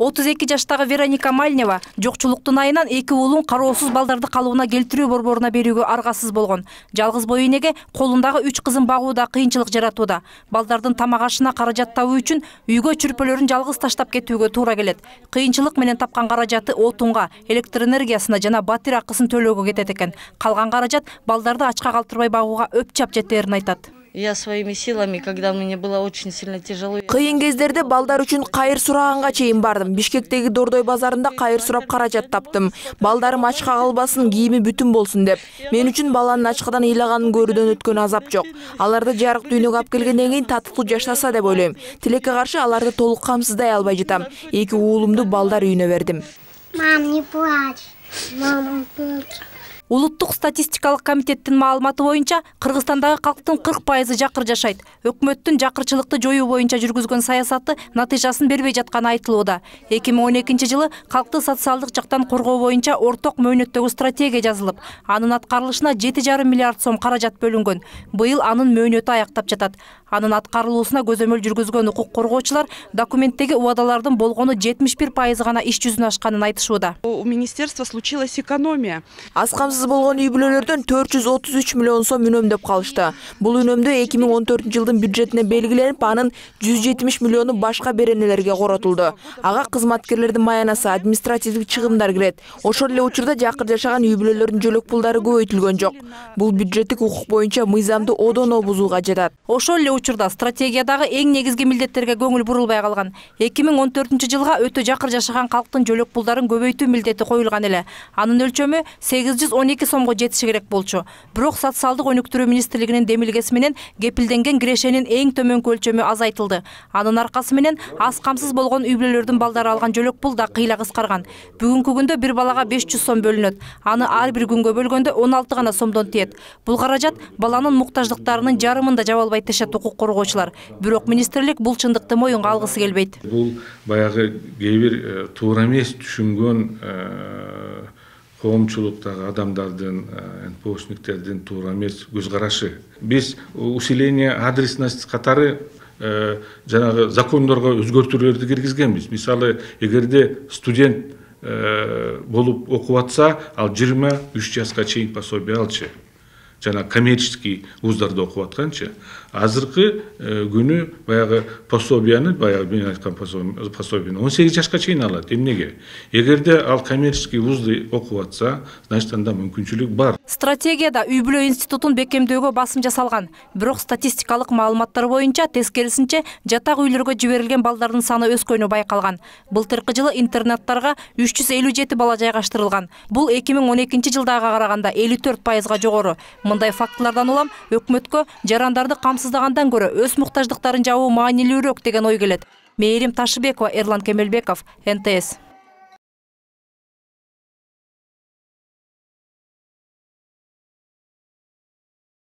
32 жаштагы Вероника Мальнева жокчулуктун айынан 2 уулун кароосуз балдарды калыбына келтирүү борборуна берүүгө аргасыз болгон. Жалгыз бой энеге колундагы 3 кызын багууда кыйынчылык жаратууда. Балдардын тамак ашына каражат табуу үчүн үйгө чүрпөлөрүн жалгыз таштап кетүүгө туура келет. Кыйынчылык менен тапкан каражаты отунга, электр энергиясына жана батир акысын төлөөгө кетет экен. Калган каражат балдарды ачка калтырбай багууга өпчап жетерин айтат. Я своими силами, когда мне было очень сильно тяжело. Кыйын кездерде балдар үчүн кайыр сураганга чейин бардым. Бишкектеги Дордой базарында кайыр сурап каражат таптым. Балдарым ачка калбасын, кийими бүтүн болсун деп. Мен үчүн баланын ачкадан ыйлаганын көрүүдөн өткөн азап жок. Аларды жарык дүйнөгө алып келгенден кийин татыктуу жашаса деп ойлойм. Тилекке каршы аларды толук камсыздай албай жатам. 2 уулумду балдар үйүнө бердим. Мам, не плачь. Мама, плачь. Улуттук статистикалык комитеттин маалыматы боюнча Кыргызстандагы калктын 40% жакыр жашайт. Өкмөттүн жакырчылыкты жоюу боюнча жүргүзгөн саясаты натыйжасын бербей жатканы айтылууда. 2012 жылы калкты социалдык жактан коргоо боюнча орток мөөнөттөгү стратегия жазылып, анын аткарылышына 7,5 миллиард сом каражат бөлүнгөн. Быйыл анын мөөнөтү аяктап жатат. Анын аткарылуусуна көзөмөл жүргүзгөн укук коргоочулар документтеги убадалардын болгону 71% гана иш жүзүнө ашканын айтышууда. У министерства случилась экономия. Аскамсыз болгон үй бүлөлөрдөн 433 миллион сом үнөмдөп калышты. Бул үнөмдө 2014 жылдын бюджетине белгиленип, анын 170 миллиону башка беренелерге коротулду. Ага кызматкерлердин маянасы, административдик чыгымдар кирет. Ошол эле учурда жакыр жашаган үй бүлөлөрдүн жөлөк пулдары көбөйтүлгөн жок. Бул бюджеттик укук боюнча мыйзамды одоно бузууга жатат. Ошол эле учурда стратегиядагы эң негизги милдеттерге көңүл бурулбай калган. 2014 жылга өтө жакыр жашаган калктын жөлөк пулдарын көбөйтүү милдети коюлган эле. Анын өлчөмү 812 сомго жетиши керек болчу. Бирок социалдык өнүктүрүү министрлигинин демилгеси менен кепилденген кирешенин эң төмөнкү өлчөмү азайтылды. Анын аркасы менен аз камсыз болгон үй бүлөлөрдүн балдары алган жөлөк пул да кыйла кыскарган. Бүгүнкү күндө бир балага 500 сом бөлүнөт. Аны ар бир күнгө бөлгөндө 16 гана сомдон тиет. Бул каражат баланын муктаждыктарынын жарымын да жаба албайт дешет укук коргоочулар. Бирок министрлик бул чындыкты моюнга алгысы келбейт. Бул баягы кээ бир туура эмес түшүнгөн коомчулуктагы адамдардын, НПОшниктердин туура эмес көз карашы. Биз усиление адресности катары жанагы закондорго өзгөртүүлөрдү киргизгенбиз. Мисалы, эгерде студент болуп окуп атса, ал 23 жашка чейин пособие алчу. Жана коммерческий вуздарда окуп атканчы. Азыркы күнү баягы пособияны, баягы мен айткан пособияны 18 жашка чейин алат. Эмнеге? Эгерде ал коммерческий вузды окуп атса, значит анда мүмкүнчүлүк бар. Стратегияда үй бүлө институтун бекемдөөгө басым жасалган. Бирок статистикалык маалыматтар боюнча тескерисинче жатак үйлөргө жиберилген балдардын саны өскөнү байкалган. Былтыркы жылы интернаттарга 357 бала жайгаштырылган. Бул 2012 жылдагыга караганда 54%га жогору. Мындай фактылардан улам өкмөткө жарандарды камсыздагандан көрө өз муктаждыктарын жабуу маанилүүрөөк деген ой келет. Мээрим Ташыбекова, Эрлан Кемелбеков, НТС.